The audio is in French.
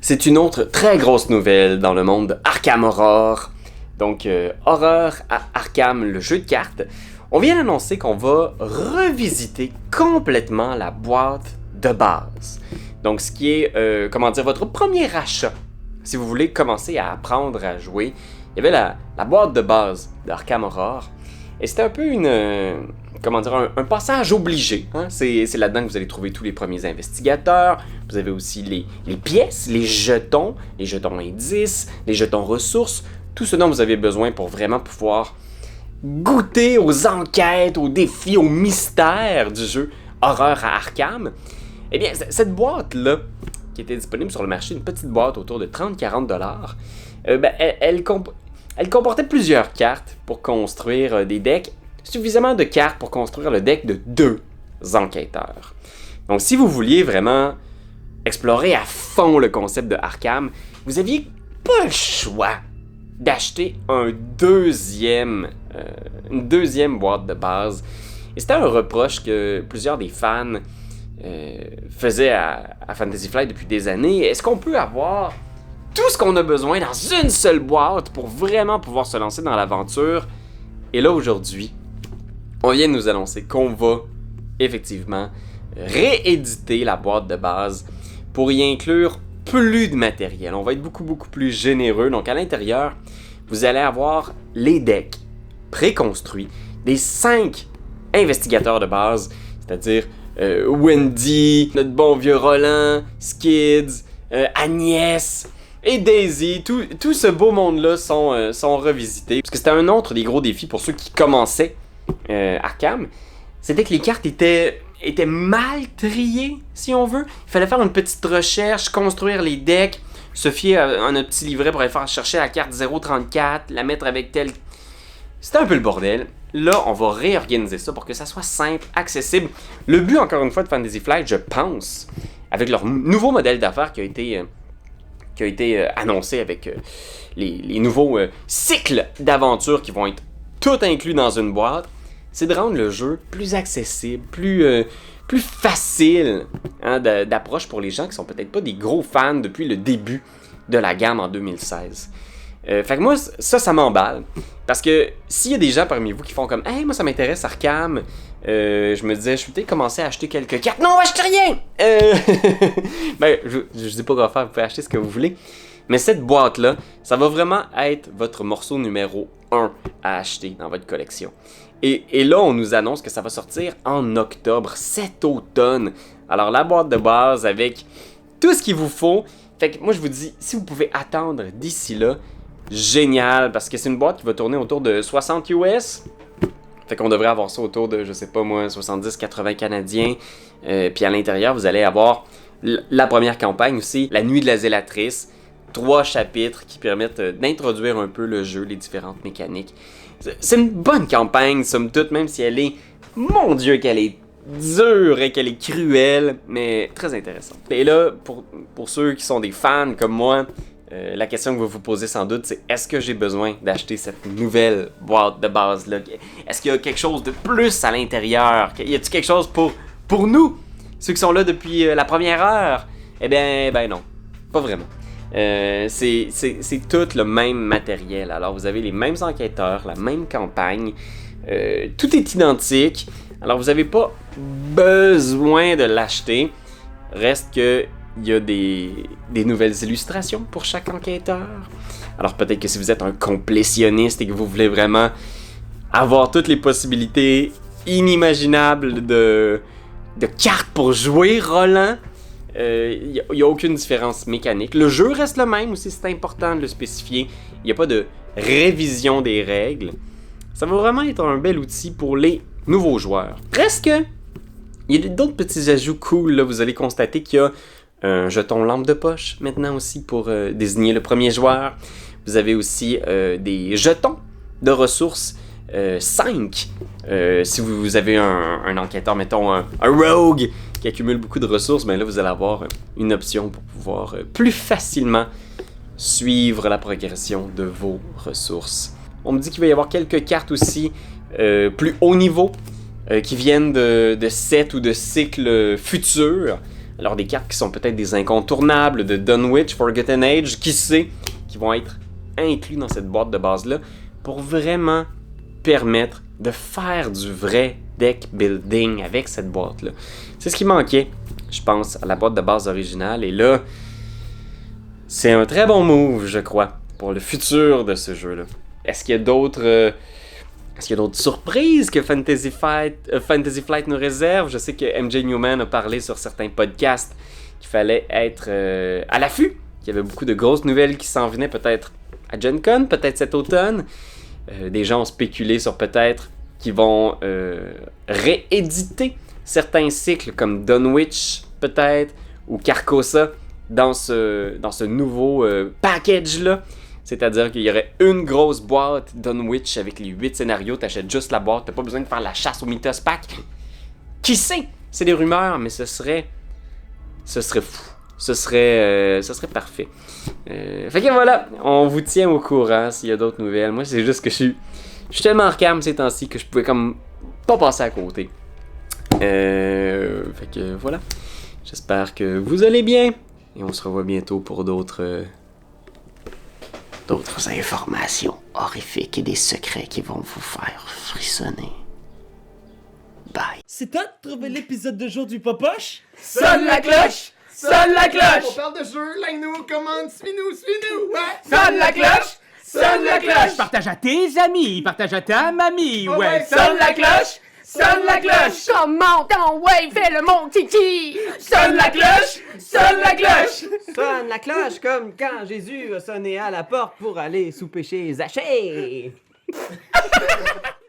C'est une autre très grosse nouvelle dans le monde Arkham Horror. Donc, Horror à Arkham, le jeu de cartes. On vient d'annoncer qu'on va revisiter complètement la boîte de base. Donc, ce qui est, votre premier achat. Si vous voulez commencer à apprendre à jouer, il y avait la boîte de base d'Arkham Horror. Et c'était un peu un passage obligé. Hein? C'est là-dedans que vous allez trouver tous les premiers investigateurs. Vous avez aussi les pièces, les jetons indices, les jetons ressources, tout ce dont vous avez besoin pour vraiment pouvoir goûter aux enquêtes, aux défis, aux mystères du jeu Horreur à Arkham. Eh bien, cette boîte-là, qui était disponible sur le marché, une petite boîte autour de 30-40$, elle comportait plusieurs cartes pour construire des decks, suffisamment de cartes pour construire le deck de 2 enquêteurs. Donc, si vous vouliez vraiment explorer à fond le concept de Arkham, vous aviez pas le choix d'acheter une deuxième boîte de base. Et c'était un reproche que plusieurs des fans faisaient à Fantasy Flight depuis des années. Est-ce qu'on peut avoir tout ce qu'on a besoin dans une seule boîte pour vraiment pouvoir se lancer dans l'aventure? Et là, aujourd'hui, on vient de nous annoncer qu'on va effectivement rééditer la boîte de base pour y inclure plus de matériel. On va être beaucoup plus généreux. Donc, à l'intérieur, vous allez avoir les decks préconstruits des 5 investigateurs de base, c'est-à-dire Wendy, notre bon vieux Roland, Skids, Agnès et Daisy. Tout ce beau monde-là sont revisités. Parce que c'était un autre des gros défis pour ceux qui commençaient Arkham. C'était que les cartes étaient mal triées, si on veut. Il fallait faire une petite recherche, construire les decks, se fier à notre petit livret pour aller faire chercher la carte 034, la mettre avec telle... C'était un peu le bordel. Là, on va réorganiser ça pour que ça soit simple, accessible. Le but, encore une fois, de Fantasy Flight, je pense, avec leur nouveau modèle d'affaires qui a été annoncé avec les nouveaux cycles d'aventures qui vont être tout inclus dans une boîte, c'est de rendre le jeu plus accessible, plus facile d'approche pour les gens qui sont peut-être pas des gros fans depuis le début de la gamme en 2016. Fait que moi, ça m'emballe. Parce que s'il y a des gens parmi vous qui font comme « Hey, moi ça m'intéresse Arkham », je me disais, je vais peut-être commencer à acheter quelques cartes. Non, achetez rien! Je dis pas quoi faire, vous pouvez acheter ce que vous voulez. Mais cette boîte-là, ça va vraiment être votre morceau numéro 1 à acheter dans votre collection. Et là, on nous annonce que ça va sortir en octobre, cet automne. Alors, la boîte de base avec tout ce qu'il vous faut. Fait que moi, je vous dis, si vous pouvez attendre d'ici là, génial, parce que c'est une boîte qui va tourner autour de 60 US. Fait qu'on devrait avoir ça autour de, 70-80 Canadiens. Puis à l'intérieur, vous allez avoir la première campagne aussi, La Nuit de la Zélatrice. 3 chapitres qui permettent d'introduire un peu le jeu, les différentes mécaniques. C'est une bonne campagne, somme toute, même si elle est, mon Dieu, qu'elle est dure et qu'elle est cruelle, mais très intéressante. Et là, pour ceux qui sont des fans comme moi, la question que vous vous posez sans doute, c'est est-ce que j'ai besoin d'acheter cette nouvelle boîte de base-là? Est-ce qu'il y a quelque chose de plus à l'intérieur? Y a-t-il quelque chose pour nous, ceux qui sont là depuis la première heure? Eh ben non, pas vraiment. C'est tout le même matériel. Alors vous avez les mêmes enquêteurs, la même campagne, tout est identique. Alors vous n'avez pas besoin de l'acheter. Reste que il y a des nouvelles illustrations pour chaque enquêteur. Alors peut-être que si vous êtes un complétionniste et que vous voulez vraiment avoir toutes les possibilités inimaginables de cartes pour jouer Roland, il n'y a aucune différence mécanique. Le jeu reste le même aussi, c'est important de le spécifier. Il n'y a pas de révision des règles. Ça va vraiment être un bel outil pour les nouveaux joueurs. Reste que, il y a d'autres petits ajouts cool. Là. Vous allez constater qu'il y a un jeton lampe de poche maintenant aussi pour désigner le premier joueur. Vous avez aussi des jetons de ressources 5. Si vous avez un enquêteur, mettons un rogue qui accumule beaucoup de ressources, ben là vous allez avoir une option pour pouvoir plus facilement suivre la progression de vos ressources. On me dit qu'il va y avoir quelques cartes aussi plus haut niveau qui viennent de sets ou de cycles futurs. Alors des cartes qui sont peut-être des incontournables de Dunwich, Forgotten Age, qui sait, qui vont être inclus dans cette boîte de base-là pour vraiment permettre de faire du vrai deck building avec cette boîte-là. C'est ce qui manquait, je pense, à la boîte de base originale. Et là, c'est un très bon move, je crois, pour le futur de ce jeu-là. Est-ce qu'il y a d'autres surprises que Fantasy Flight nous réserve? Je sais que MJ Newman a parlé sur certains podcasts qu'il fallait être à l'affût, qu'il y avait beaucoup de grosses nouvelles qui s'en venaient peut-être à Gen Con, peut-être cet automne. Des gens ont spéculé sur peut-être qu'ils vont rééditer certains cycles comme Dunwich, peut-être, ou Carcosa dans ce nouveau package-là. C'est-à-dire qu'il y aurait une grosse boîte Dunwich avec les 8 scénarios, t'achètes juste la boîte, t'as pas besoin de faire la chasse au Mythos Pack. Qui sait? C'est des rumeurs, mais ce serait fou. Ce serait parfait. Fait que voilà, on vous tient au courant s'il y a d'autres nouvelles. Moi, c'est juste que je suis tellement Arkham ces temps-ci que je pouvais comme pas passer à côté. Fait que voilà. J'espère que vous allez bien. Et on se revoit bientôt pour d'autres informations horrifiques et des secrets qui vont vous faire frissonner. Bye. C'est toi de trouver l'épisode de jour du Popoche? Sonne la cloche! Sonne la cloche! On parle de jeu, like-nous, commande, suis-nous, ouais! Sonne la cloche! Sonne la cloche! Partage à tes amis, partage à ta mamie, ouais! Sonne la cloche! Sonne la cloche! Comment ton ouais, fais-le mon kiki! Sonne la cloche! Sonne la cloche! Sonne la cloche comme quand Jésus a sonné à la porte pour aller souper chez Zachée.